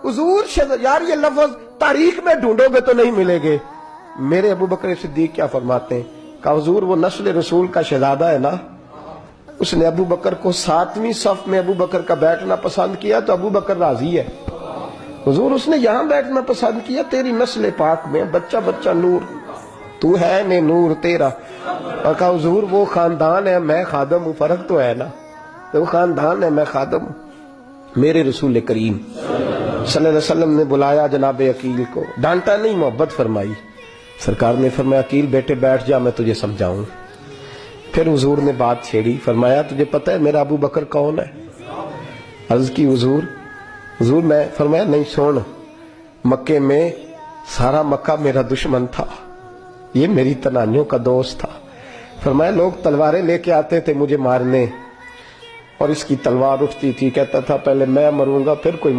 हुजूर यार ये लफ्ज तारीख में ढूंढोगे तो नहीं मिलेंगे। मेरे अबू बकर सिद्दीक क्या फरमाते हैं, कहा हुजूर वो नस्ल रसूल का शहजादा है ना, उसने अबू बकर को 7वीं सफ में अबू बकर का बैठना पसंद किया तो अबू बकर राजी है। हुजूर उसने यहां बैठना पसंद किया, तेरी नस्ल पाक में बच्चा बच्चा नूर, तू है ने नूर तेरा। और कहा हुजूर वो खानदान है, मैं खादम हूं, फर्क तो है ना, तो वो खानदान है, मैं खादम हूं। मेरे रसूल करीम सल्लल्लाहु अलैहि वसल्लम ने बुलाया जनाब अकील को, डांटा नहीं, मोहब्बत फरमाई। सरकार ने फरमाया अकील बेटे बैठ जा, मैं तुझे समझाऊं। फिर हुजूर ने बात छेड़ी, फरमाया तुझे पता है मेरा अबू बकर कौन है? अर्ज की हुजूर मैं, फरमाया नहीं सुन, मक्के में सारा मक्का मेरा दुश्मन था, ये मेरी तनानियों का दोस्त था। फरमाया लोग तलवारें लेके आते थे मुझे मारने, और इसकी तलवार उठती थी, कहता था पहले मैं मरूंगा फिर कोई